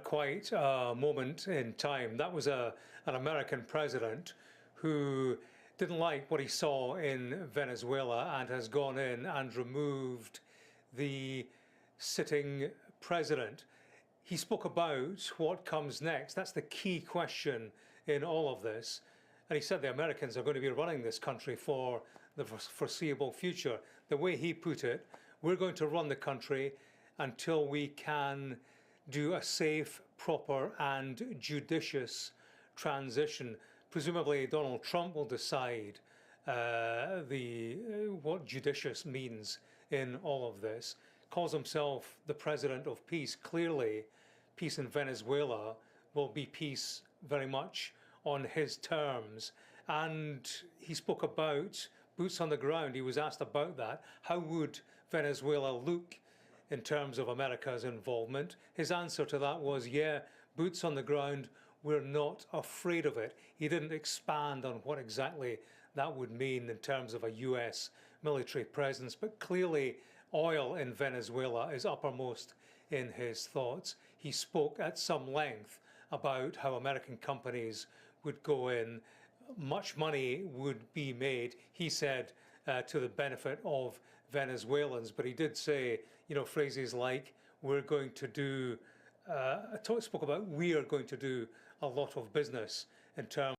Quite a moment in time. That was an American president who didn't like what he saw in Venezuela and has gone in and removed the sitting president. He spoke about what comes next. That's the key question in all of this. And he said the Americans are going to be running this country for the foreseeable future. The way he put it, we're going to run the country until we can do a safe, proper, and judicious transition. Presumably, Donald Trump will decide what judicious means in all of this. Calls himself the president of peace. Clearly, peace in Venezuela will be peace very much on his terms. And he spoke about boots on the ground. He was asked about that. How would Venezuela look in terms of America's involvement? His answer to that was, yeah, boots on the ground, we're not afraid of it. He didn't expand on what exactly that would mean in terms of a US military presence, but clearly oil in Venezuela is uppermost in his thoughts. He spoke at some length about how American companies would go in, much money would be made, he said, to the benefit of Venezuelans. But he did say, phrases like, we're going to do, spoke about we are going to do a lot of business in terms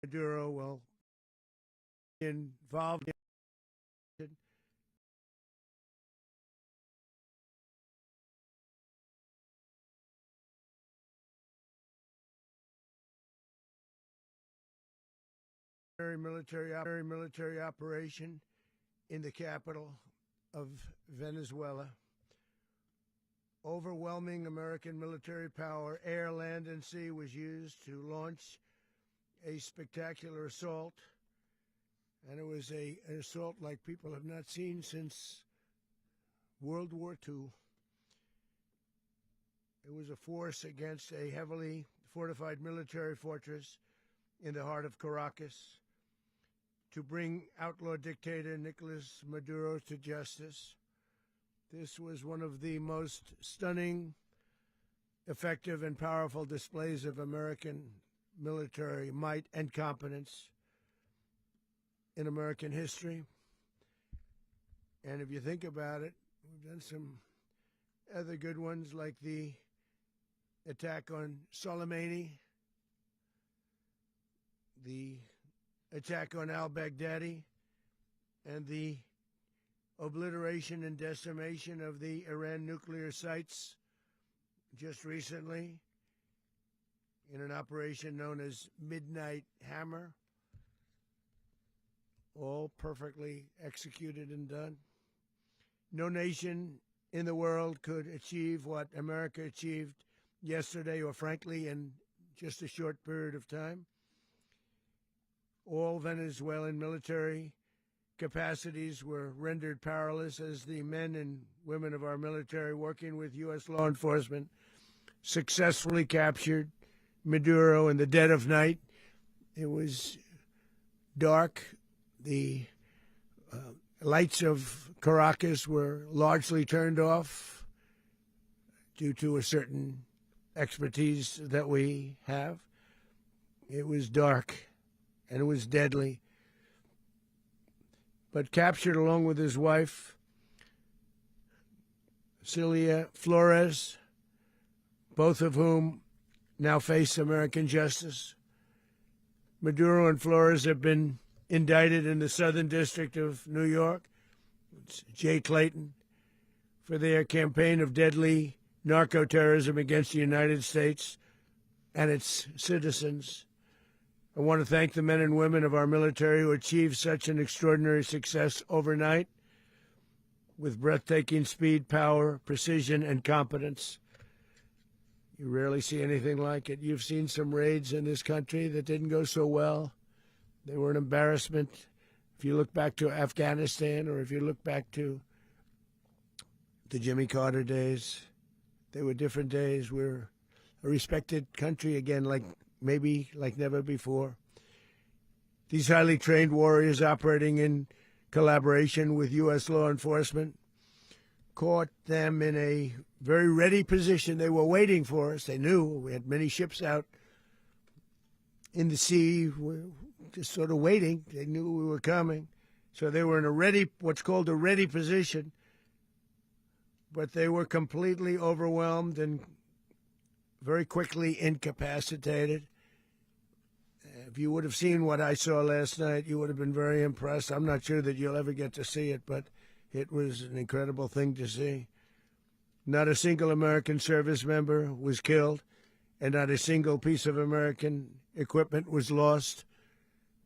Maduro will be involved in military operation in the capital of Venezuela. Overwhelming American military power, air, land, and sea, was used to launch a spectacular assault. And it was an assault like people have not seen since World War II. It was a force against a heavily fortified military fortress in the heart of Caracas to bring outlaw dictator Nicolas Maduro to justice. This was one of the most stunning, effective, and powerful displays of American military might and competence in American history. And if you think about it, we've done some other good ones, like the attack on Soleimani, the attack on al-Baghdadi, and the obliteration and decimation of the Iran nuclear sites just recently in an operation known as Midnight Hammer, all perfectly executed and done. No nation in the world could achieve what America achieved yesterday, or frankly, in just a short period of time. All Venezuelan military capacities were rendered powerless as the men and women of our military, working with U.S. law enforcement, successfully captured Maduro in the dead of night. It was dark. The lights of Caracas were largely turned off due to a certain expertise that we have. It was dark and it was deadly. But captured along with his wife, Celia Flores, both of whom now face American justice. Maduro and Flores have been indicted in the Southern District of New York, it's Jay Clayton, for their campaign of deadly narco-terrorism against the United States and its citizens. I want to thank the men and women of our military who achieved such an extraordinary success overnight with breathtaking speed, power, precision, and competence. You rarely see anything like it. You've seen some raids in this country that didn't go so well. They were an embarrassment. If you look back to Afghanistan or if you look back to the Jimmy Carter days, they were different days. We're a respected country again, like never before. These highly trained warriors operating in collaboration with U.S. law enforcement caught them in a very ready position. They were waiting for us. They knew we had many ships out in the sea, just sort of waiting. They knew we were coming. So they were in what's called a ready position, but they were completely overwhelmed and very quickly incapacitated. If you would have seen what I saw last night, you would have been very impressed. I'm not sure that you'll ever get to see it, but it was an incredible thing to see. Not a single American service member was killed, and not a single piece of American equipment was lost.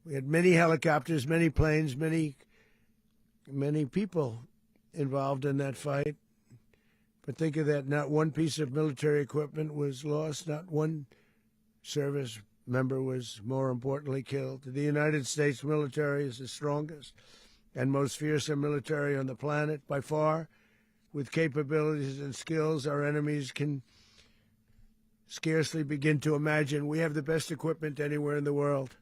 We had many helicopters, many planes, many people involved in that fight. But think of that, not one piece of military equipment was lost, not one service member was, more importantly, killed. The United States military is the strongest and most fearsome military on the planet by far. With capabilities and skills our enemies can scarcely begin to imagine. We have the best equipment anywhere in the world.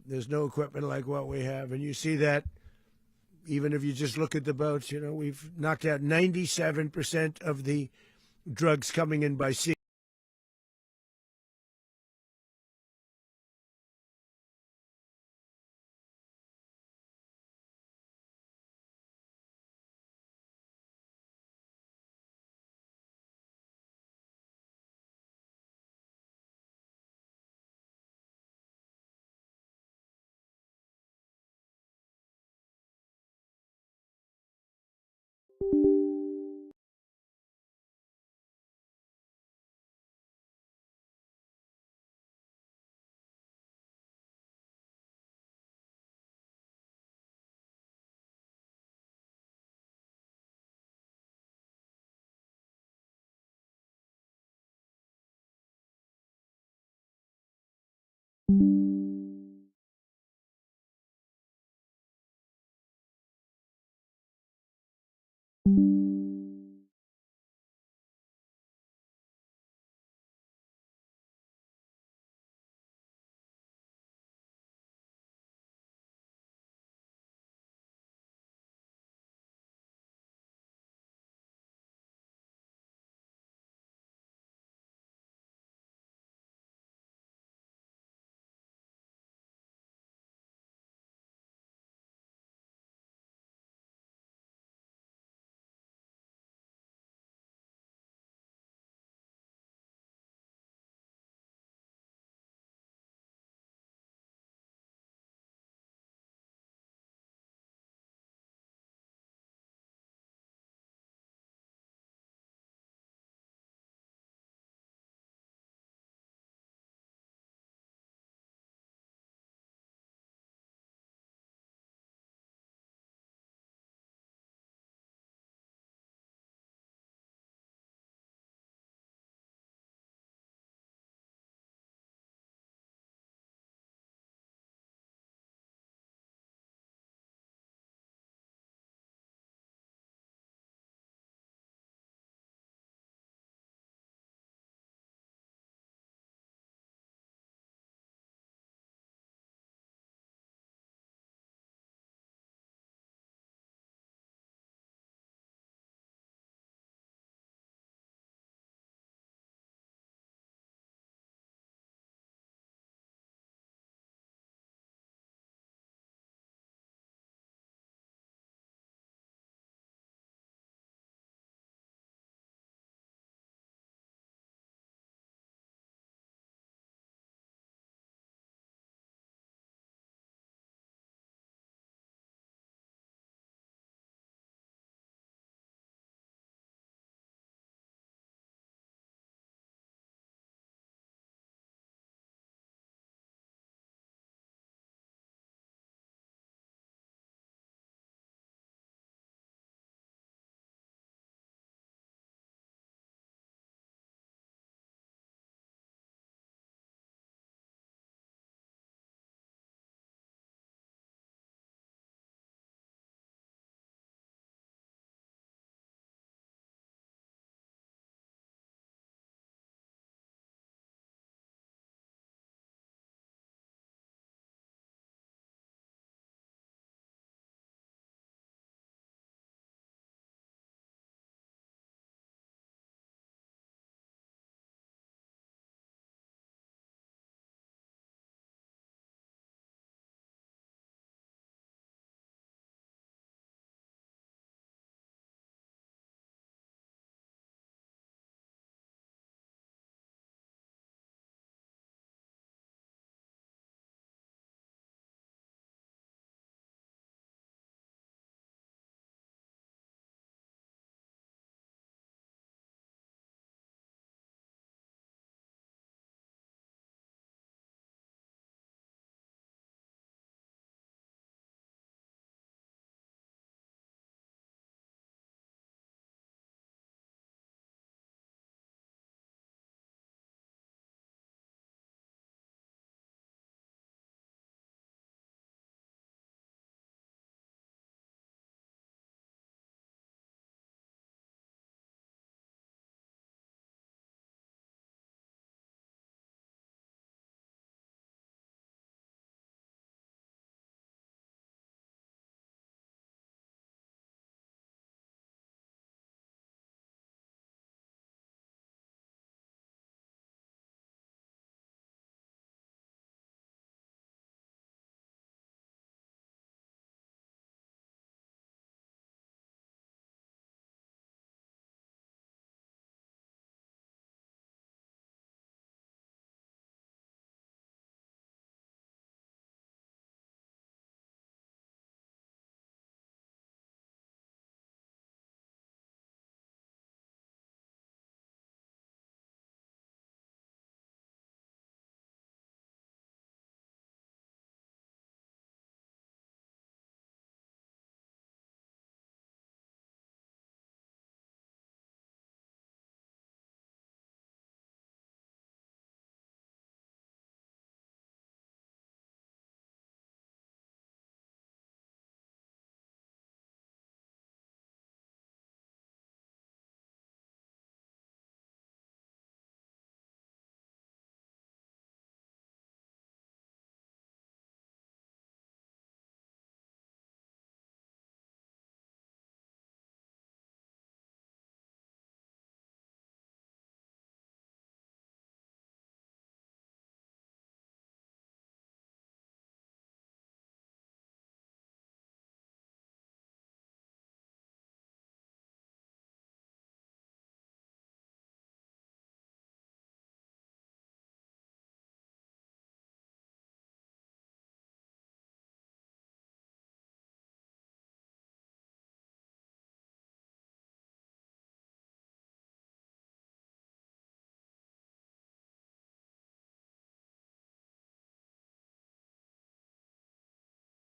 There's no equipment like what we have. And you see that even if you just look at the boats. You know, we've knocked out 97% of the drugs coming in by sea.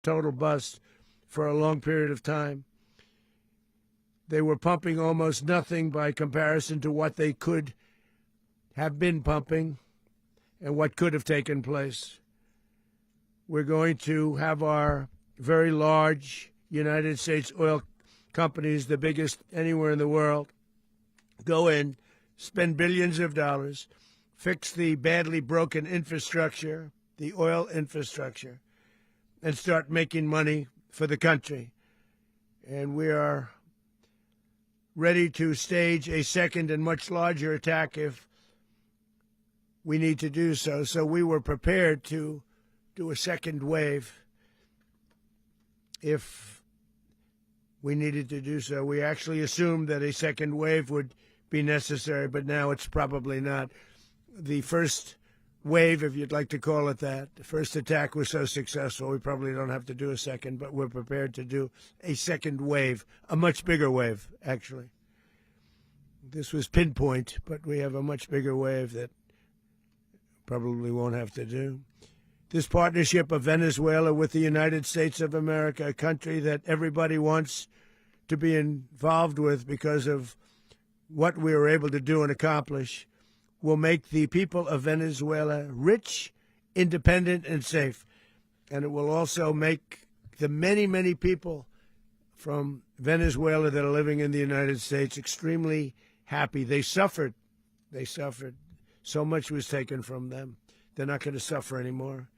total bust for a long period of time. They were pumping almost nothing by comparison to what they could have been pumping and what could have taken place. We're going to have our very large United States oil companies, the biggest anywhere in the world, go in, spend billions of dollars, fix the badly broken infrastructure, the oil infrastructure, and start making money for the country. And we are ready to stage a second and much larger attack if we need to do so. So we were prepared to do a second wave if we needed to do so. We actually assumed that a second wave would be necessary, but now it's probably not. The first wave, if you'd like to call it that, the first attack was so successful, we probably don't have to do a second, but we're prepared to do a second wave, a much bigger wave, actually. This was pinpoint, but we have a much bigger wave that probably won't have to do. This partnership of Venezuela with the United States of America, a country that everybody wants to be involved with because of what we were able to do and accomplish, will make the people of Venezuela rich, independent, and safe. And it will also make the many, many people from Venezuela that are living in the United States extremely happy. They suffered. They suffered. So much was taken from them. They're not going to suffer anymore.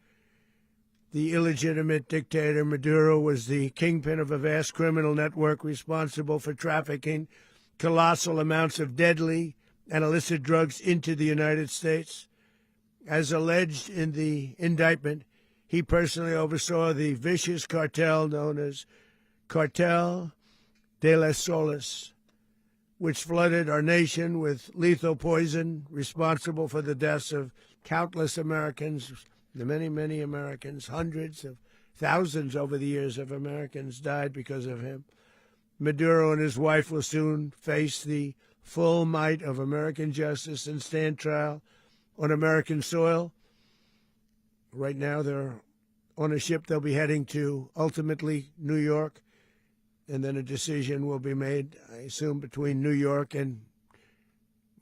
The illegitimate dictator Maduro was the kingpin of a vast criminal network responsible for trafficking colossal amounts of deadly and illicit drugs into the United States. As alleged in the indictment, he personally oversaw the vicious cartel known as Cartel de las Solas, which flooded our nation with lethal poison, responsible for the deaths of countless Americans, the many, many Americans. Hundreds of thousands over the years of Americans died because of him. Maduro and his wife will soon face the full might of American justice and stand trial on American soil. Right now, they're on a ship they'll be heading to, ultimately, New York, and then a decision will be made, I assume, between New York and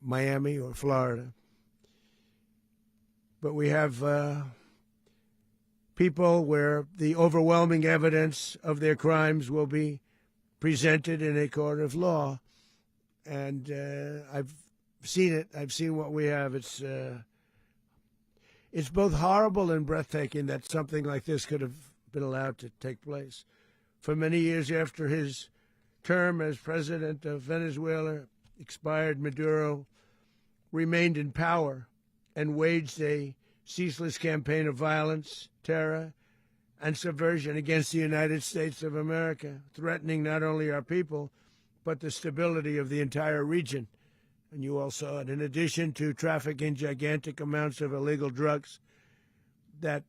Miami or Florida. But we have people where the overwhelming evidence of their crimes will be presented in a court of law. And I've seen it. I've seen what we have. It's both horrible and breathtaking that something like this could have been allowed to take place. For many years after his term as president of Venezuela expired, Maduro remained in power and waged a ceaseless campaign of violence, terror, and subversion against the United States of America, threatening not only our people, but the stability of the entire region. And you all saw it. In addition to trafficking gigantic amounts of illegal drugs that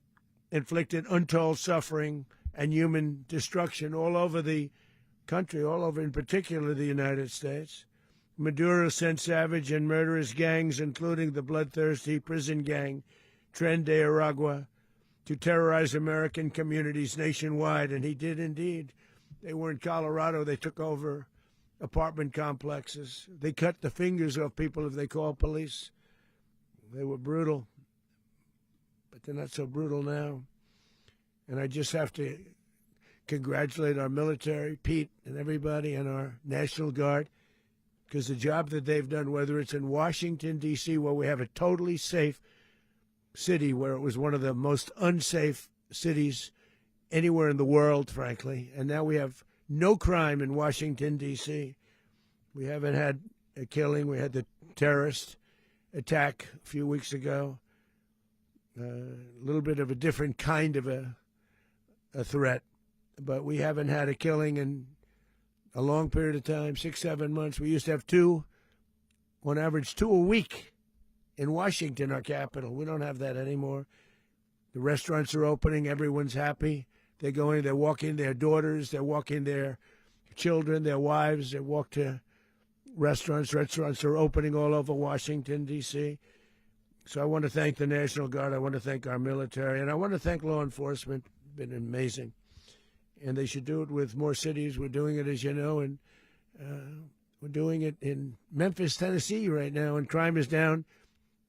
inflicted untold suffering and human destruction all over the country, all over in particular the United States, Maduro sent savage and murderous gangs, including the bloodthirsty prison gang Tren de Aragua, to terrorize American communities nationwide. And he did indeed. They were in Colorado. They took over apartment complexes. They cut the fingers off people if they called police. They were brutal, but they're not so brutal now. And I just have to congratulate our military, Pete and everybody, and our National Guard, because the job that they've done, whether it's in Washington, D.C., where we have a totally safe city, where it was one of the most unsafe cities anywhere in the world, frankly, and now we have no crime in Washington, D.C. We haven't had a killing. We had the terrorist attack a few weeks ago. A little bit of a different kind of a threat. But we haven't had a killing in a long period of time, 6-7 months. We used to have two, on average, 2 a week in Washington, our capital. We don't have that anymore. The restaurants are opening. Everyone's happy. They're going, they're walking their daughters, they're walking their children, their wives. They walk to restaurants. Restaurants are opening all over Washington, D.C. So I want to thank the National Guard. I want to thank our military. And I want to thank law enforcement. It's been amazing. and they should do it with more cities. We're doing it, as you know, and we're doing it in Memphis, Tennessee right now, and crime is down.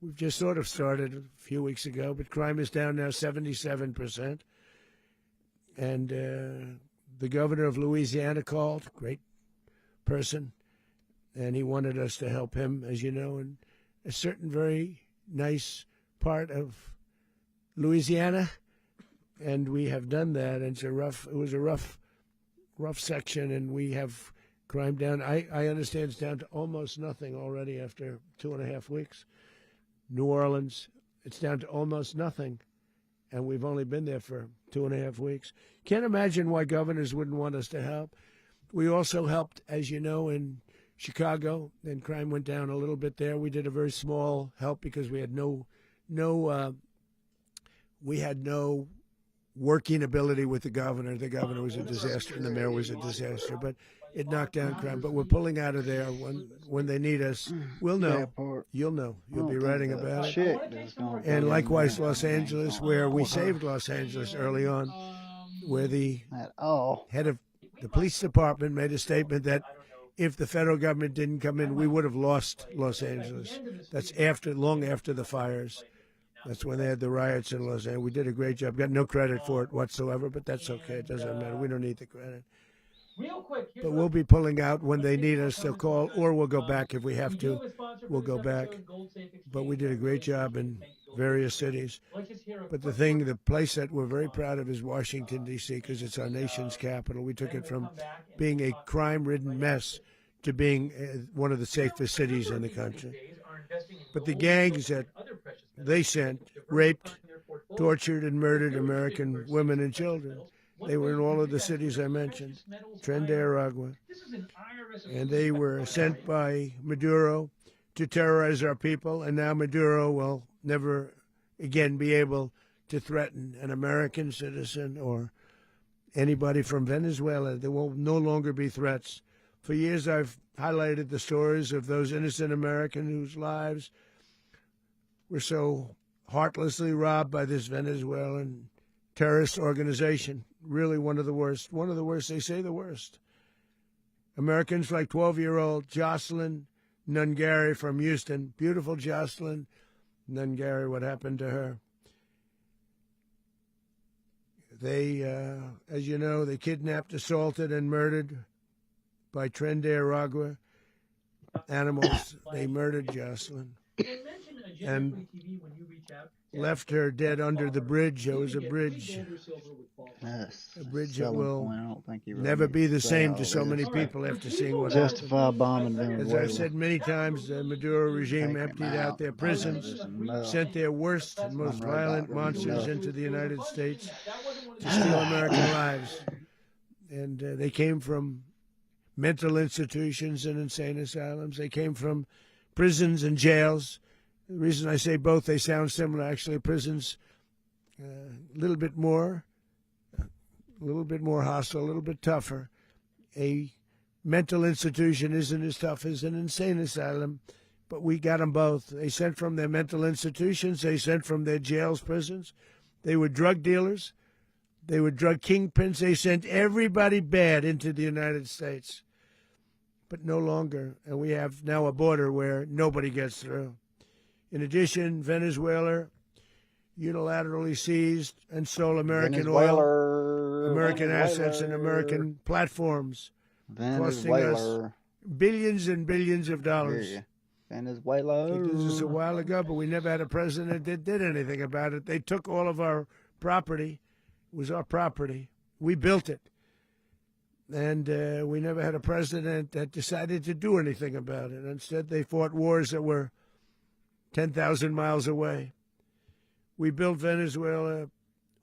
We've just sort of started a few weeks ago, but crime is down now 77%. And the governor of Louisiana called, great person, and he wanted us to help him, as you know, in a certain very nice part of Louisiana, and we have done that. And it was a rough section, and we have crime down. I understand it's down to almost nothing already after 2.5 weeks. New Orleans, it's down to almost nothing, and we've only been there for 2.5 weeks. Can't imagine why governors wouldn't want us to help. We also helped, as you know, in Chicago, and crime went down a little bit there. We did a very small help because we had no working ability with the governor. The governor was a disaster, and the mayor was a disaster. But it knocked down crime. But we're pulling out of there when they need us. We'll know. You'll know. You'll be writing about it. And likewise, Los Angeles, where we saved Los Angeles early on, where the head of the police department made a statement that if the federal government didn't come in, we would have lost Los Angeles. That's long after the fires. That's when they had the riots in Los Angeles. We did a great job. Got no credit for it whatsoever, but that's okay. It doesn't matter. We don't need the credit. But we'll be pulling out when they need us. They'll call, or we'll go back if we have to. We'll go back. But we did a great job in various cities. But the place that we're very proud of is Washington, D.C., because it's our nation's capital. We took it from being a crime-ridden mess to being one of the safest cities in the country. But the gangs that they sent raped, tortured, and murdered American women and children. They were in all of the cities I mentioned, Tren de Aragua. And they were sent by Maduro to terrorize our people, and now Maduro will never again be able to threaten an American citizen or anybody from Venezuela. There will no longer be threats. For years I've highlighted the stories of those innocent Americans whose lives were so heartlessly robbed by this Venezuelan terrorist organization. Really one of the worst. One of the worst, they say the worst. Americans like 12-year-old Jocelyn Nungary from Houston. Beautiful Jocelyn Nungary, what happened to her? They, as you know, they kidnapped, assaulted, and murdered by Tren de Aragua animals. They murdered Jocelyn and left her dead under the bridge. There was a bridge. A bridge that will never be the same to so many people after seeing what happened. Bombing Venezuela. As I've said many times, the Maduro regime emptied out their prisons, sent their worst and most violent monsters into the United States to steal American lives. And they came from mental institutions and insane asylums. They came from prisons and jails. The reason I say both, they sound similar. Actually, prisons, a little bit more hostile, a little bit tougher. A mental institution isn't as tough as an insane asylum, but we got them both. They sent from their mental institutions. They sent from their jails, prisons. They were drug dealers. They were drug kingpins. They sent everybody bad into the United States, but no longer. And we have now a border where nobody gets through. In addition, Venezuela unilaterally seized and stole American oil, American assets, and American platforms, costing us billions and billions of dollars. Venezuela. They did this a while ago, but we never had a president that did anything about it. They took all of our property. It was our property. We built it. And we never had a president that decided to do anything about it. Instead, they fought wars that were 10,000 miles away. We built Venezuela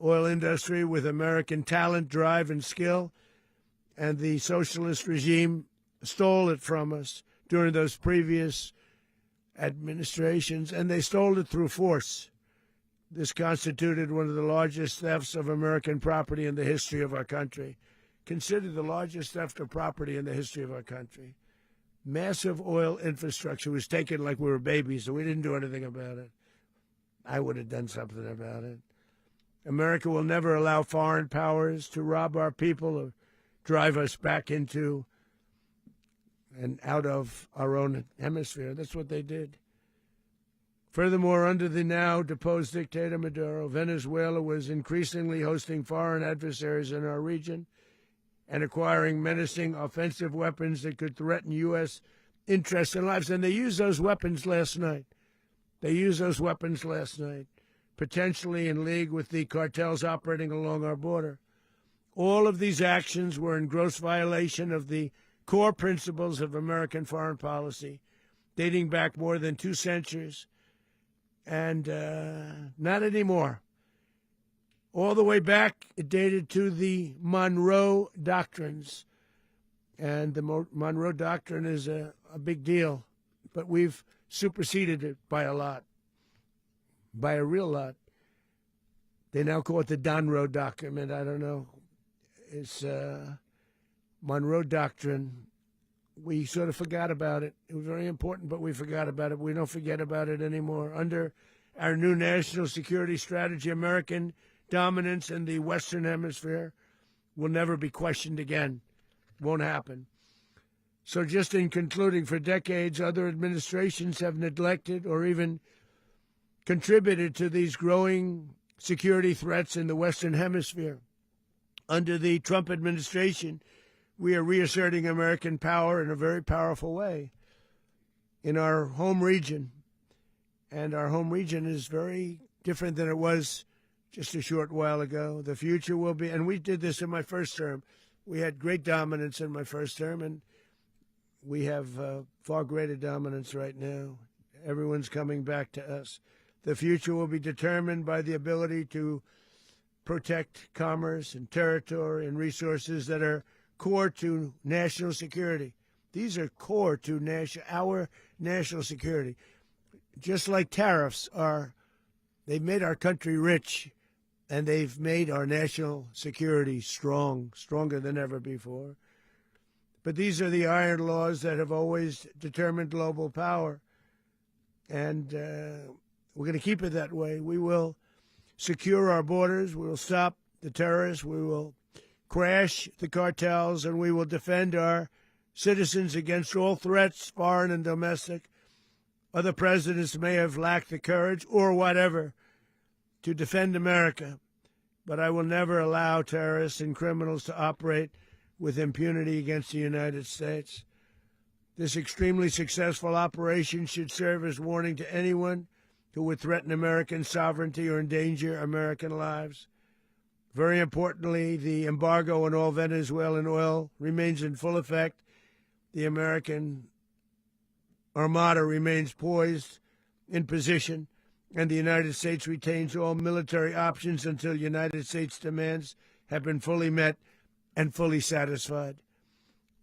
oil industry with American talent, drive, and skill, and the socialist regime stole it from us during those previous administrations, and they stole it through force. This constituted one of the largest thefts of American property in the history of our country. Considered the largest theft of property in the history of our country. Massive oil infrastructure was taken like we were babies, so we didn't do anything about it. I would have done something about it. America will never allow foreign powers to rob our people or drive us back into and out of our own hemisphere. That's what they did. Furthermore, under the now deposed dictator Maduro, Venezuela was increasingly hosting foreign adversaries in our region and acquiring menacing offensive weapons that could threaten U.S. interests and lives. And they used those weapons last night. Potentially in league with the cartels operating along our border. All of these actions were in gross violation of the core principles of American foreign policy, dating back more than 2 centuries, and not anymore. All the way back, it dated to the Monroe Doctrines, and the Monroe Doctrine is a big deal, but we've superseded it by a lot, by a real lot. They now call it the Donroe Document. I don't know. It's Monroe Doctrine. We sort of forgot about it. It was very important, but we forgot about it. We don't forget about it anymore. Under our new national security strategy, American dominance in the Western Hemisphere will never be questioned again. Won't happen. So just in concluding, for decades, other administrations have neglected or even contributed to these growing security threats in the Western Hemisphere. Under the Trump administration, we are reasserting American power in a very powerful way in our home region. And our home region is very different than it was just a short while ago. The future will be, and we did this in my first term. We had great dominance in my first term, and we have far greater dominance right now. Everyone's coming back to us. The future will be determined by the ability to protect commerce and territory and resources that are core to national security. These are core to our national security. Just like tariffs they've made our country rich, and they've made our national security stronger than ever before. But these are the iron laws that have always determined global power, and we're going to keep it that way. We will secure our borders. We will stop the terrorists. We will crash the cartels, and we will defend our citizens against all threats, foreign and domestic. Other presidents may have lacked the courage or whatever to defend America, but I will never allow terrorists and criminals to operate with impunity against the United States. This extremely successful operation should serve as warning to anyone who would threaten American sovereignty or endanger American lives. Very importantly, the embargo on all Venezuelan oil remains in full effect. The American Armada remains poised in position, and the United States retains all military options until United States demands have been fully met and fully satisfied.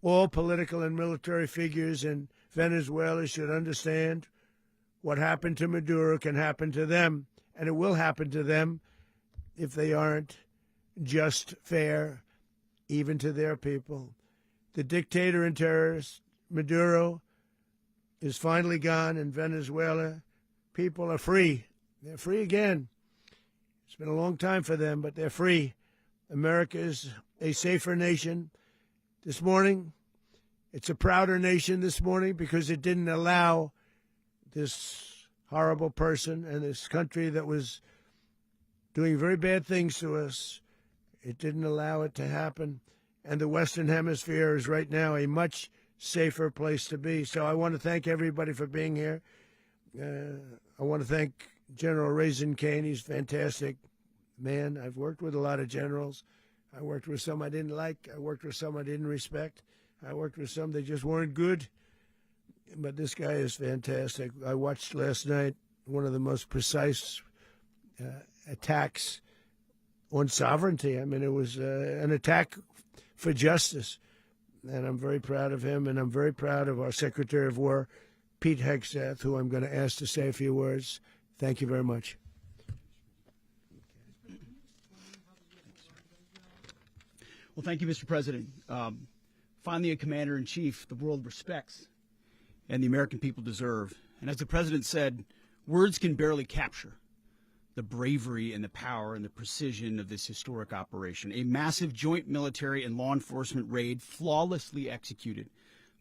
All political and military figures in Venezuela should understand what happened to Maduro can happen to them, and it will happen to them if they aren't just fair, even to their people. The dictator and terrorist, Maduro, is finally gone, and Venezuela people are free. They're free again. It's been a long time for them, but they're free. America is a safer nation this morning. It's a prouder nation this morning because it didn't allow this horrible person and this country that was doing very bad things to us. It didn't allow it to happen. And the Western Hemisphere is right now a much safer place to be. So I want to thank everybody for being here. I want to thank General Raisin Kane. He's a fantastic man. I've worked with a lot of generals. I worked with some I didn't like. I worked with some I didn't respect. I worked with some that just weren't good. But this guy is fantastic. I watched last night one of the most precise attacks on sovereignty. I mean, it was an attack for justice. And I'm very proud of him, and I'm very proud of our Secretary of War, Pete Hegseth, who I'm going to ask to say a few words. Thank you very much. Well, thank you, Mr. President. Finally, a commander-in-chief the world respects and the American people deserve. And as the President said, words can barely capture the bravery and the power and the precision of this historic operation. A massive joint military and law enforcement raid flawlessly executed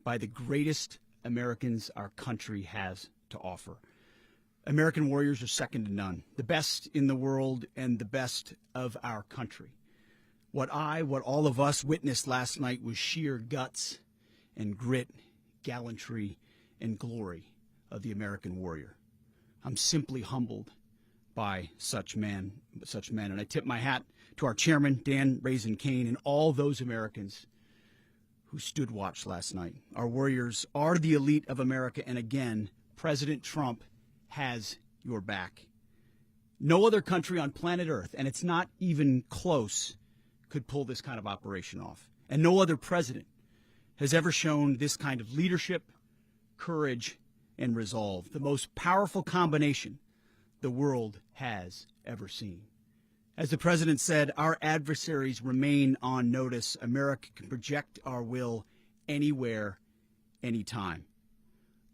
by the greatest Americans our country has to offer. American warriors are second to none, the best in the world and the best of our country. What all of us witnessed last night was sheer guts and grit, gallantry, and glory of the American warrior. I'm simply humbled by such men, and I tip my hat to our chairman, Dan Raisin Kane, and all those Americans who stood watch last night. Our warriors are the elite of America, and again, President Trump has your back. No other country on planet Earth, and it's not even close, could pull this kind of operation off. And no other president has ever shown this kind of leadership, courage, and resolve, the most powerful combination the world has ever seen. As the president said, our adversaries remain on notice. America can project our will anywhere, anytime.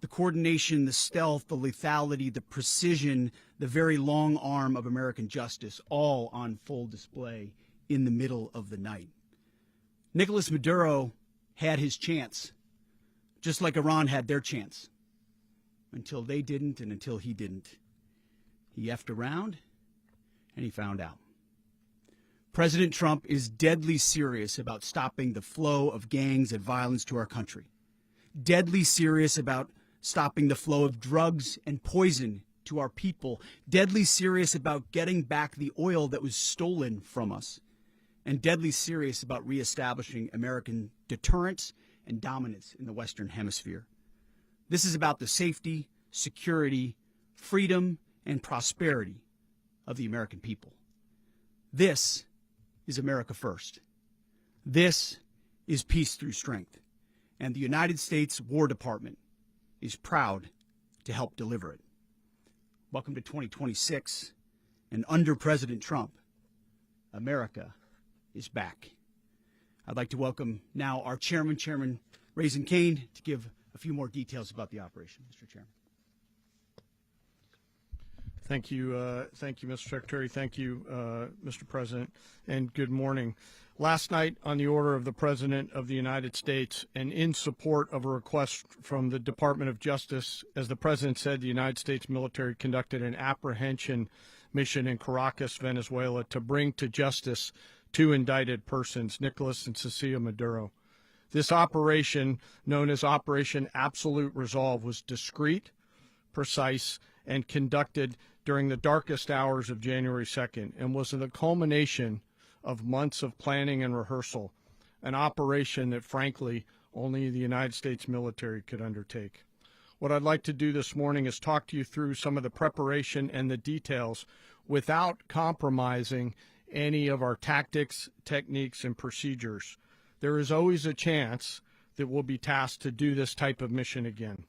The coordination, the stealth, the lethality, the precision, the very long arm of American justice, all on full display in the middle of the night. Nicolas Maduro had his chance, just like Iran had their chance, until they didn't and until he didn't. He effed around, and he found out. President Trump is deadly serious about stopping the flow of gangs and violence to our country. Deadly serious about stopping the flow of drugs and poison to our people. Deadly serious about getting back the oil that was stolen from us. And deadly serious about reestablishing American deterrence and dominance in the Western Hemisphere. This is about the safety, security, freedom, and prosperity of the American people. This is America first. This is peace through strength. And the United States War Department is proud to help deliver it. Welcome to 2026. And under President Trump, America is back. I'd like to welcome now our chairman, Chairman Raisin Kane, to give a few more details about the operation. Mr. Chairman. Thank you, Mr. Secretary. Thank you, Mr. President, and good morning. Last night, on the order of the President of the United States and in support of a request from the Department of Justice, as the President said, the United States military conducted an apprehension mission in Caracas, Venezuela, to bring to justice two indicted persons, Nicolas and Cecilia Maduro. This operation, known as Operation Absolute Resolve, was discreet, precise, and conducted during the darkest hours of January 2nd and was the culmination of months of planning and rehearsal, an operation that, frankly, only the United States military could undertake. What I'd like to do this morning is talk to you through some of the preparation and the details without compromising any of our tactics, techniques, and procedures. There is always a chance that we'll be tasked to do this type of mission again.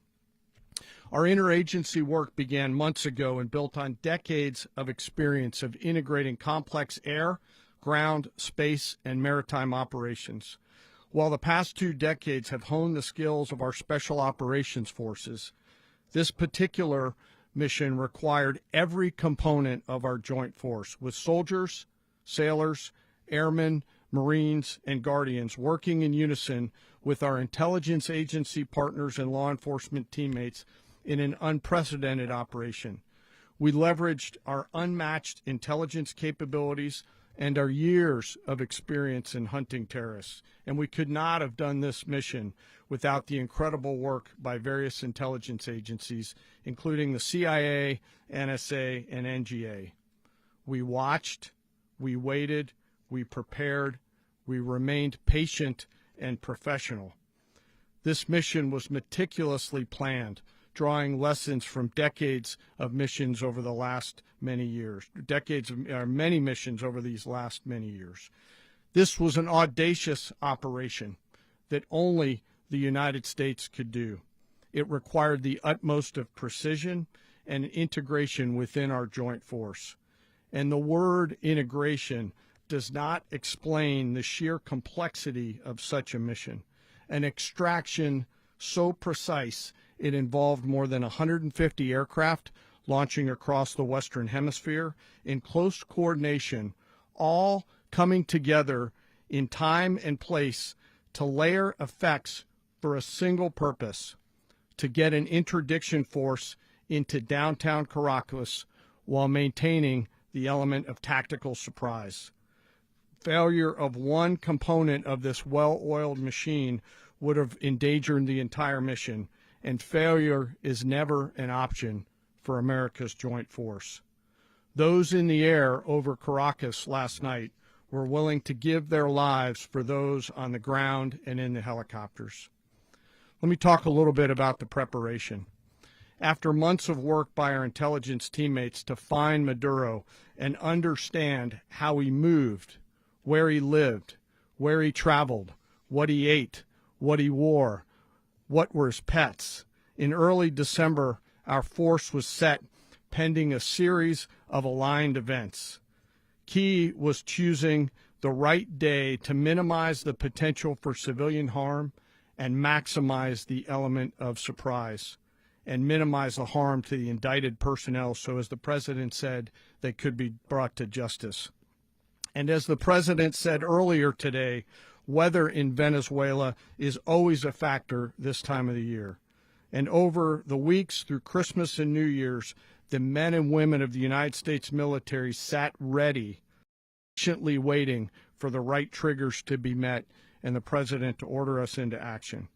Our interagency work began months ago and built on decades of experience of integrating complex air, ground, space, and maritime operations. While the past 2 decades have honed the skills of our special operations forces, this particular mission required every component of our joint force, with soldiers, sailors, airmen, Marines, and Guardians working in unison with our intelligence agency partners and law enforcement teammates in an unprecedented operation. We leveraged our unmatched intelligence capabilities and our years of experience in hunting terrorists, and we could not have done this mission without the incredible work by various intelligence agencies, including the CIA, NSA, and NGA. We watched, we waited, we prepared, we remained patient and professional. This mission was meticulously planned, drawing lessons from decades of missions over the last many years, many missions over these last many years. This was an audacious operation that only the United States could do. It required the utmost of precision and integration within our joint force. And the word integration does not explain the sheer complexity of such a mission. An extraction so precise it involved more than 150 aircraft launching across the Western Hemisphere in close coordination, all coming together in time and place to layer effects for a single purpose: to get an interdiction force into downtown Caracas while maintaining the element of tactical surprise. Failure of one component of this well-oiled machine would have endangered the entire mission, and failure is never an option for America's joint force. Those in the air over Caracas last night were willing to give their lives for those on the ground and in the helicopters. Let me talk a little bit about the preparation. After months of work by our intelligence teammates to find Maduro and understand how he moved, where he lived, where he traveled, what he ate, what he wore, what were his pets, in early December, our force was set pending a series of aligned events. Key was choosing the right day to minimize the potential for civilian harm and maximize the element of surprise, and minimize the harm to the indicted personnel so, as the president said, they could be brought to justice. And as the president said earlier today, weather in Venezuela is always a factor this time of the year. And over the weeks through Christmas and New Year's, the men and women of the United States military sat ready, patiently waiting for the right triggers to be met and the president to order us into action.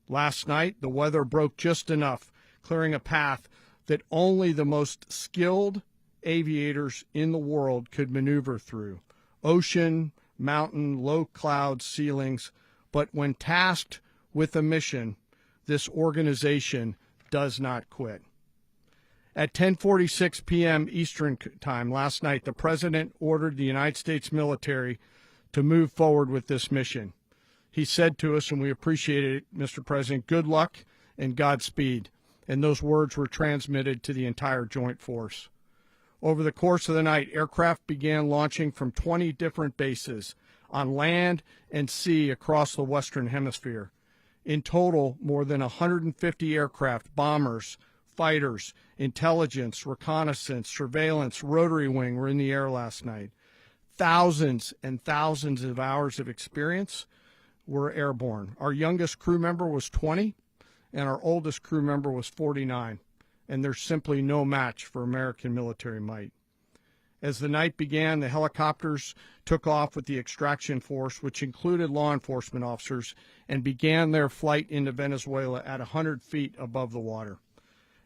Last night, the weather broke just enough, clearing a path that only the most skilled aviators in the world could maneuver through. Ocean, mountain, low cloud ceilings. But when tasked with a mission, this organization does not quit. At 10:46 p.m. Eastern Time last night, the president ordered the United States military to move forward with this mission. He said to us, and we appreciated it, Mr. President, good luck and Godspeed. And those words were transmitted to the entire joint force. Over the course of the night, aircraft began launching from 20 different bases on land and sea across the Western Hemisphere. In total, more than 150 aircraft, bombers, fighters, intelligence, reconnaissance, surveillance, rotary wing were in the air last night. Thousands and thousands of hours of experience were airborne. Our youngest crew member was 20, and our oldest crew member was 49. And there's simply no match for American military might. As the night began, the helicopters took off with the extraction force, which included law enforcement officers, and began their flight into Venezuela at 100 feet above the water.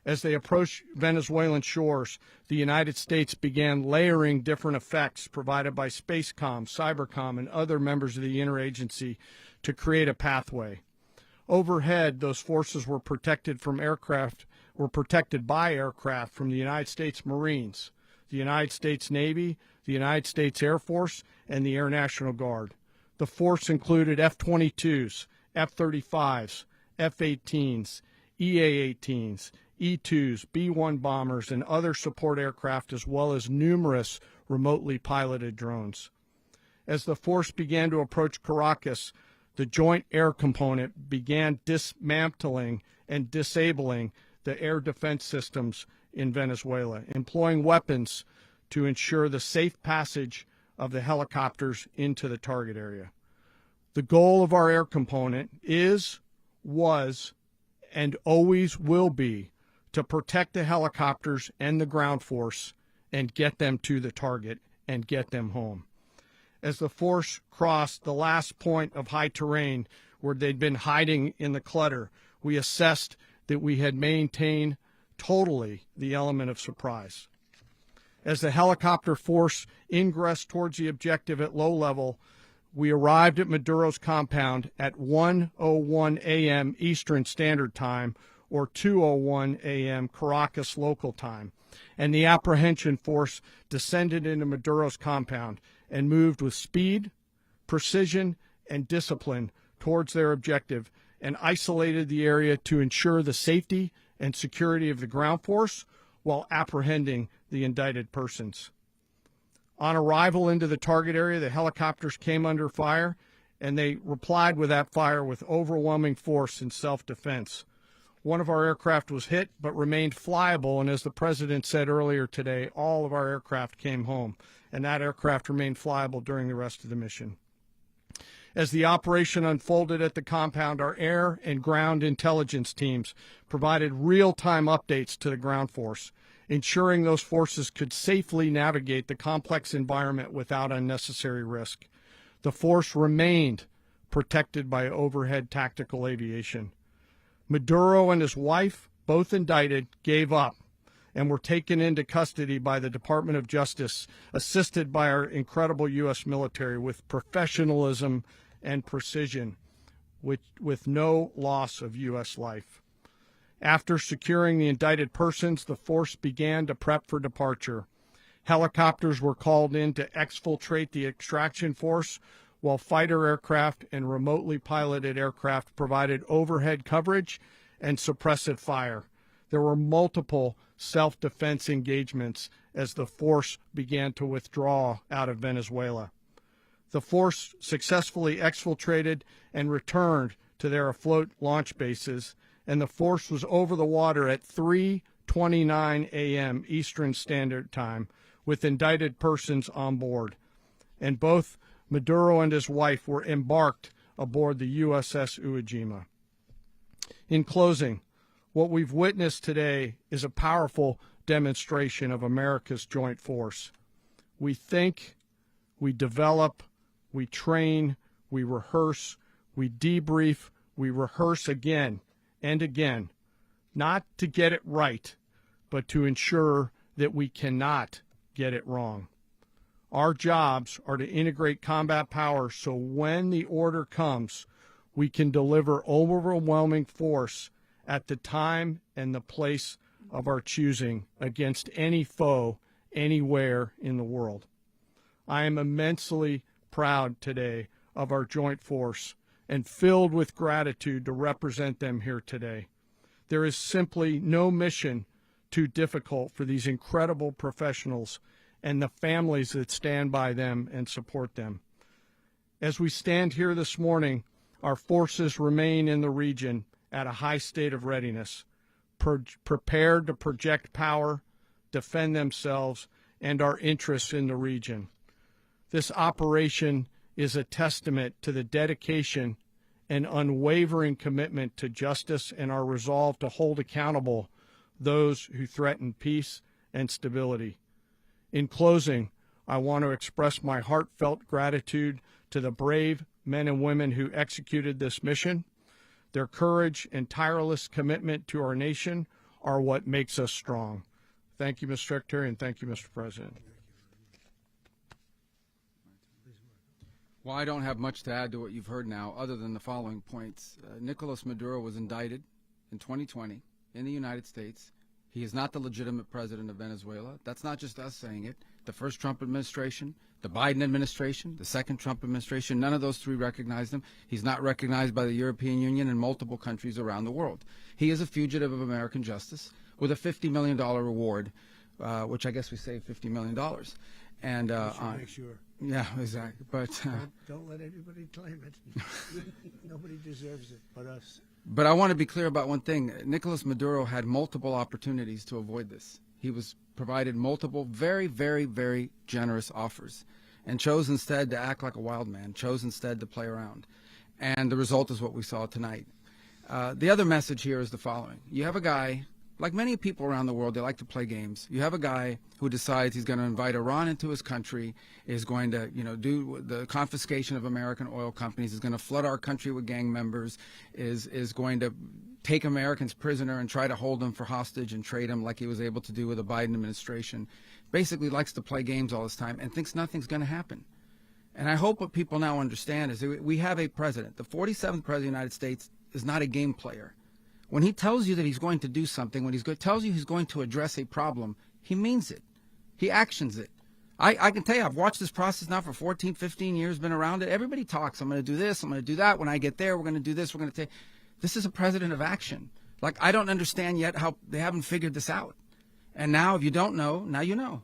As they approached Venezuelan shores, the United States began layering different effects provided by Spacecom, Cybercom, and other members of the interagency to create a pathway. Overhead, those forces were protected by aircraft from the United States Marines, the United States Navy, the United States Air Force, and the Air National Guard. The force included F-22s, F-35s, F-18s, EA-18s, E-2s, B-1 bombers, and other support aircraft, as well as numerous remotely piloted drones. As the force began to approach Caracas, the Joint Air Component began dismantling and disabling the air defense systems in Venezuela, employing weapons to ensure the safe passage of the helicopters into the target area. The goal of our air component is, was, and always will be to protect the helicopters and the ground force and get them to the target and get them home. As the force crossed the last point of high terrain where they'd been hiding in the clutter, we assessed that we had maintained totally the element of surprise. As the helicopter force ingressed towards the objective at low level, we arrived at Maduro's compound at 1:01 a.m. Eastern Standard Time, or 2:01 a.m. Caracas local time, and the apprehension force descended into Maduro's compound and moved with speed, precision, and discipline towards their objective, and isolated the area to ensure the safety and security of the ground force while apprehending the indicted persons. On arrival into the target area, the helicopters came under fire, and they replied with that fire with overwhelming force in self-defense. One of our aircraft was hit but remained flyable, and as the president said earlier today, all of our aircraft came home, and that aircraft remained flyable during the rest of the mission. As the operation unfolded at the compound, our air and ground intelligence teams provided real-time updates to the ground force, ensuring those forces could safely navigate the complex environment without unnecessary risk. The force remained protected by overhead tactical aviation. Maduro and his wife, both indicted, gave up and were taken into custody by the Department of Justice, assisted by our incredible U.S. military with professionalism and precision, with no loss of U.S. life. After securing the indicted persons, the force began to prep for departure. Helicopters were called in to exfiltrate the extraction force, while fighter aircraft and remotely piloted aircraft provided overhead coverage and suppressive fire. There were multiple self-defense engagements as the force began to withdraw out of Venezuela. The force successfully exfiltrated and returned to their afloat launch bases, and the force was over the water at 3:29 a.m. Eastern Standard Time with indicted persons on board, and both Maduro and his wife were embarked aboard the USS Iwo Jima. In closing, what we've witnessed today is a powerful demonstration of America's joint force. We think, we develop, we train, we rehearse, we debrief, we rehearse again and again, not to get it right, but to ensure that we cannot get it wrong. Our jobs are to integrate combat power so when the order comes, we can deliver overwhelming force at the time and the place of our choosing against any foe anywhere in the world. I am immensely proud today of our joint force and filled with gratitude to represent them here today. There is simply no mission too difficult for these incredible professionals and the families that stand by them and support them. As we stand here this morning, our forces remain in the region at a high state of readiness, prepared to project power, defend themselves, and our interests in the region. This operation is a testament to the dedication and unwavering commitment to justice and our resolve to hold accountable those who threaten peace and stability. In closing, I want to express my heartfelt gratitude to the brave men and women who executed this mission. Their courage and tireless commitment to our nation are what makes us strong. Thank you, Mr. Secretary, and thank you, Mr. President. Well, I don't have much to add to what you've heard now, other than the following points. Nicolas Maduro was indicted in 2020 in the United States. He is not the legitimate president of Venezuela. That's not just us saying it. The first Trump administration, the Biden administration, the second Trump administration, none of those three recognized him. He's not recognized by the European Union and multiple countries around the world. He is a fugitive of American justice with a $50 million reward, which I guess we saved $50 million. And make sure. Yeah, exactly. But don't let anybody claim it. Nobody deserves it but us. But I want to be clear about one thing. Nicolas Maduro had multiple opportunities to avoid this. He was provided multiple very, very, very generous offers and chose instead to act like a wild man, chose instead to play around. And the result is what we saw tonight. The other message here is the following. You have a guy, like many people around the world, they like to play games. You have a guy who decides he's going to invite Iran into his country, is going to, do the confiscation of American oil companies, is going to flood our country with gang members, is going to take Americans prisoner and try to hold them for hostage and trade them like he was able to do with the Biden administration. Basically likes to play games all this time and thinks nothing's going to happen. And I hope what people now understand is that we have a president. The 47th president of the United States is not a game player. When he tells you that he's going to do something, when tells you he's going to address a problem, he means it. He actions it. I can tell you, I've watched this process now for 14, 15 years, been around it. Everybody talks. I'm going to do this. I'm going to do that. When I get there, we're going to do this. We're going to take. This is a president of action. Like, I don't understand yet how they haven't figured this out. And now, if you don't know, now you know.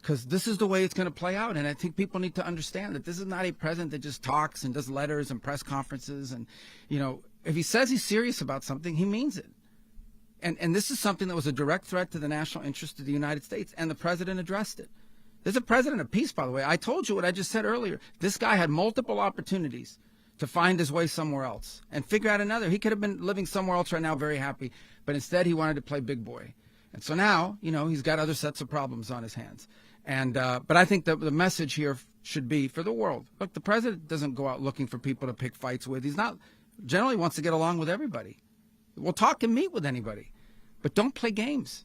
Because this is the way it's going to play out. And I think people need to understand that this is not a president that just talks and does letters and press conferences. And, if he says he's serious about something, he means it. And this is something that was a direct threat to the national interest of the United States, and the president addressed it. There's a president of peace, by the way. I told you what I just said earlier. This guy had multiple opportunities to find his way somewhere else and figure out another. He could have been living somewhere else right now very happy, but instead he wanted to play big boy. And so now, he's got other sets of problems on his hands. And but I think that the message here should be for the world. Look, the president doesn't go out looking for people to pick fights with. He's not generally wants to get along with everybody. We'll talk and meet with anybody, but don't play games.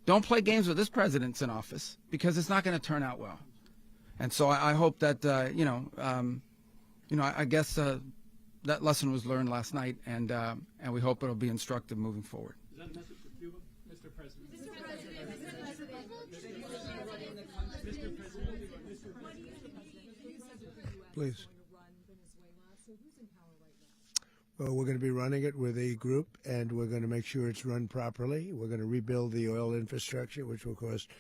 Don't play games with this president's in office, because it's not going to turn out well. And so I hope that I guess that lesson was learned last night, and we hope it'll be instructive moving forward. Is that a message for Cuba, Mr. President? Please. Well, we're going to be running it with a group, and we're going to make sure it's run properly. We're going to rebuild the oil infrastructure, which will cost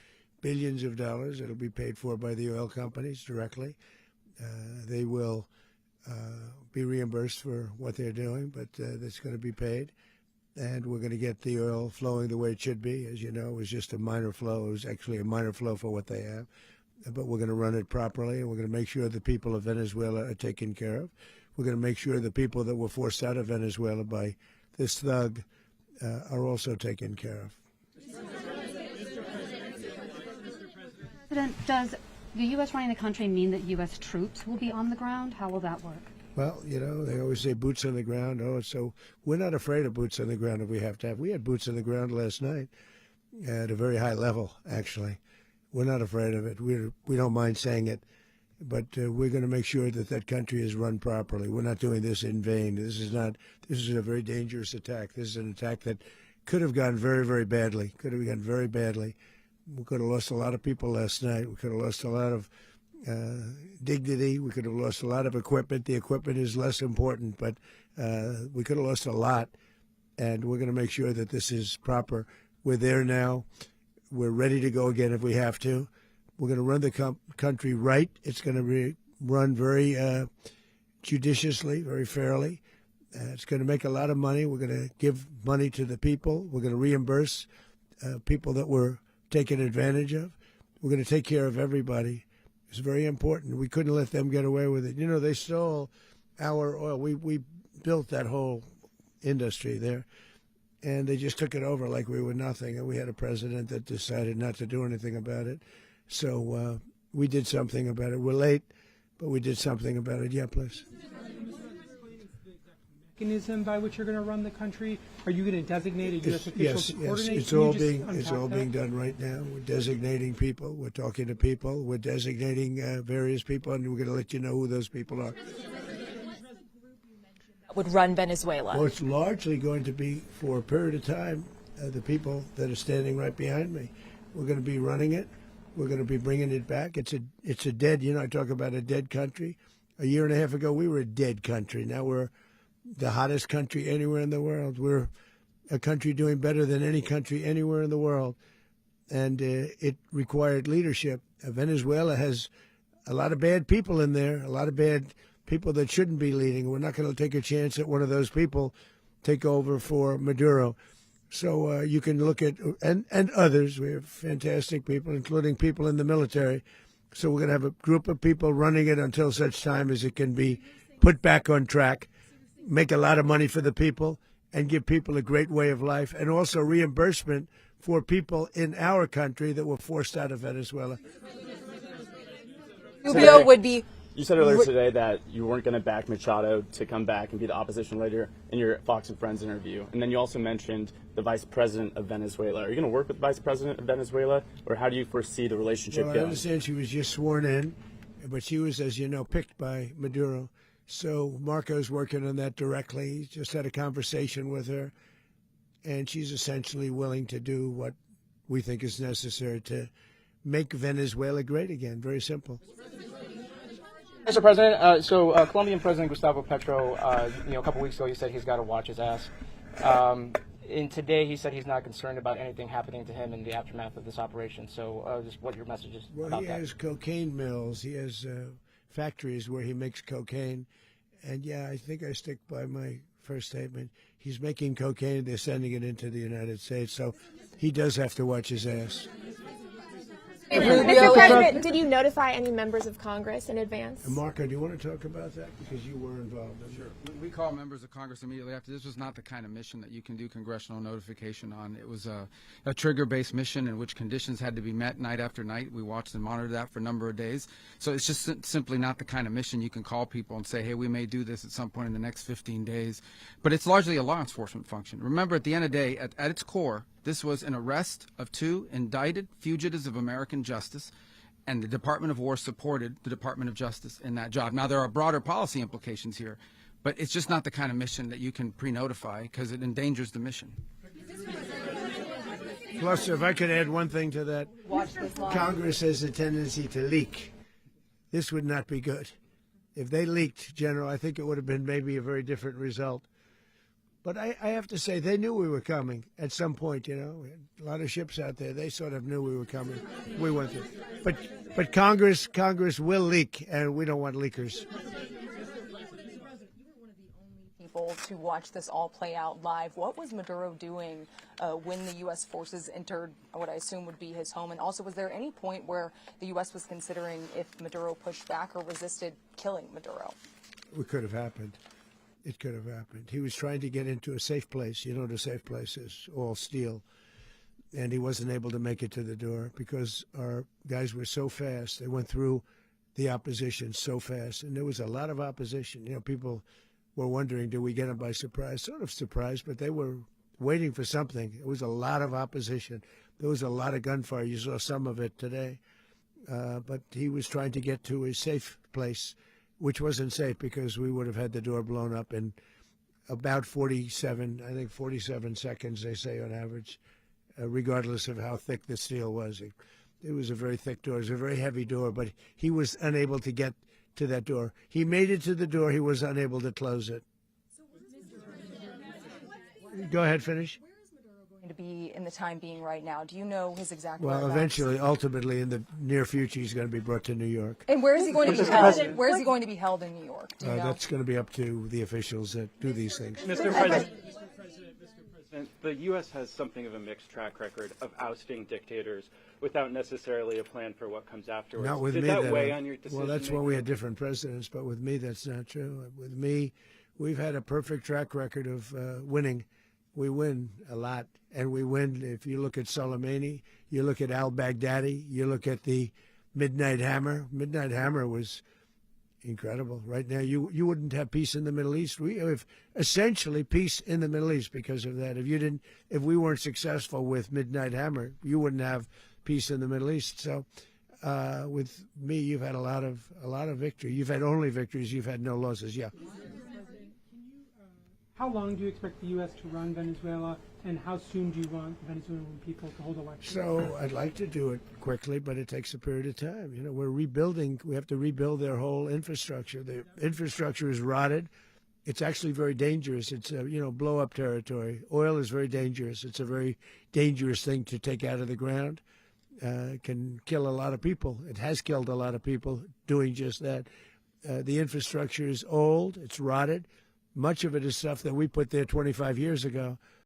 billions of dollars. It'll be paid for by the oil companies directly. They will be reimbursed for what they're doing, but that's going to be paid. And we're going to get the oil flowing the way it should be. As you know, it was just a minor flow. It was actually a minor flow for what they have. But we're going to run it properly, and we're going to make sure the people of Venezuela are taken care of. We're going to make sure the people that were forced out of Venezuela by this thug are also taken care of. President, does the U.S. running the country mean that U.S. troops will be on the ground? How will that work? Well, they always say boots on the ground. So we're not afraid of boots on the ground if we have to have. We had boots on the ground last night at a very high level, actually. We're not afraid of it. We don't mind saying it. But we're going to make sure that that country is run properly. We're not doing this in vain. This is a very dangerous attack. This is an attack that could have gone very, very badly. Could have gone very badly. We could have lost a lot of people last night. We could have lost a lot of dignity. We could have lost a lot of equipment. The equipment is less important, but we could have lost a lot. And we're going to make sure that this is proper. We're there now. We're ready to go again if we have to. We're going to run the country right. It's going to be run very judiciously, very fairly. It's going to make a lot of money. We're going to give money to the people. We're going to reimburse people that were taken advantage of. We're going to take care of everybody. It's very important. We couldn't let them get away with it. They stole our oil. We built that whole industry there, and they just took it over like we were nothing. And we had a president that decided not to do anything about it. So we did something about it. We're late, but we did something about it. Yeah, please. Mechanism by which you're going to run the country? Are you going to designate a U.S. official to coordinate? Yes, it's all being done right now. We're designating people. We're talking to people. We're designating various people, and we're going to let you know who those people are. Would run Venezuela? Well, it's largely going to be for a period of time the people that are standing right behind me. We're going to be running it. We're going to be bringing it back. It's a dead, I talk about a dead country. A year and a half ago, we were a dead country. Now we're the hottest country anywhere in the world. We're a country doing better than any country anywhere in the world. And it required leadership. Venezuela has a lot of bad people in there, a lot of bad people that shouldn't be leading. We're not going to take a chance that one of those people take over for Maduro. So you can look at, and others, we have fantastic people, including people in the military. So we're going to have a group of people running it until such time as it can be put back on track, make a lot of money for the people, and give people a great way of life, and also reimbursement for people in our country that were forced out of Venezuela. Rubio would be... You said earlier today that you weren't going to back Machado to come back and be the opposition leader in your Fox and Friends interview. And then you also mentioned the vice president of Venezuela. Are you going to work with the vice president of Venezuela, or how do you foresee the relationship going? I understand she was just sworn in, but she was, as you know, picked by Maduro. So Marco's working on that directly. He just had a conversation with her, and she's essentially willing to do what we think is necessary to make Venezuela great again. Very simple. Mr. President, Colombian President Gustavo Petro, a couple weeks ago, he said he's got to watch his ass. And today he said he's not concerned about anything happening to him in the aftermath of this operation. So just what your message is about that. Well, he has cocaine mills. He has factories where he makes cocaine. And, yeah, I think I stick by my first statement. He's making cocaine. They're sending it into the United States. So he does have to watch his ass. Mr. President, did you notify any members of Congress in advance? Marco, do you want to talk about that? Because you were involved in it. Sure. We called members of Congress immediately after. This was not the kind of mission that you can do congressional notification on. It was a trigger-based mission in which conditions had to be met night after night. We watched and monitored that for a number of days. So it's just simply not the kind of mission you can call people and say, hey, we may do this at some point in the next 15 days. But it's largely a law enforcement function. Remember, at the end of the day, at its core, this was an arrest of 2 indicted fugitives of American justice, and the Department of War supported the Department of Justice in that job. Now, there are broader policy implications here, but it's just not the kind of mission that you can pre-notify because it endangers the mission. Plus, if I could add one thing to that, Congress has a tendency to leak. This would not be good. If they leaked, General, I think it would have been maybe a very different result. But I have to say, they knew we were coming at some point, you know. We had a lot of ships out there. They sort of knew we were coming. We went there. But Congress will leak, and we don't want leakers. People to watch this all play out live. What was Maduro doing when the U.S. forces entered what I assume would be his home? And also, was there any point where the U.S. was considering if Maduro pushed back or resisted killing Maduro? It could have happened. It could have happened. He was trying to get into a safe place. You know what a safe place is, all steel. And he wasn't able to make it to the door because our guys were so fast. They went through the opposition so fast. And there was a lot of opposition. You know, people were wondering, do we get them by surprise? Sort of surprised, but they were waiting for something. It was a lot of opposition. There was a lot of gunfire. You saw some of it today. But he was trying to get to a safe place, which wasn't safe because we would have had the door blown up in about 47 seconds, they say on average, regardless of how thick the steel was. It was a very thick door. It was a very heavy door, but he was unable to get to that door. He made it to the door. He was unable to close it. Go ahead, finish. To be in the time being right now. Do you know his exact Well, whereabouts? eventually, ultimately, in the near future, he's going to be brought to New York. And where is he going to be held? Where is he going to be held in New York? Do you know? That's going to be up to the officials that do these things. Mr. President, the U.S. has something of a mixed track record of ousting dictators without necessarily a plan for what comes afterwards. Not with Did me. that weigh on your decision? Well, that's why we had different presidents, but with me, that's not true. With me, we've had a perfect track record of winning. We win a lot, and we win. If you look at Soleimani, you look at al-Baghdadi, you look at the Midnight Hammer. Midnight Hammer was incredible. Right now, you wouldn't have peace in the Middle East. We have essentially peace in the Middle East because of that. If we weren't successful with Midnight Hammer, you wouldn't have peace in the Middle East. So, with me, you've had a lot of victory. You've had only victories. You've had no losses. Yeah. How long do you expect the U.S. to run Venezuela, and how soon do you want Venezuelan people to hold elections? So I'd like to do it quickly, but it takes a period of time. You know, we're rebuilding. We have to rebuild their whole infrastructure. The infrastructure is rotted. It's actually very dangerous. It's blow-up territory. Oil is very dangerous. It's a very dangerous thing to take out of the ground. It can kill a lot of people. It has killed a lot of people doing just that. The infrastructure is old. It's rotted. Much of it is stuff that we put there 25 years ago.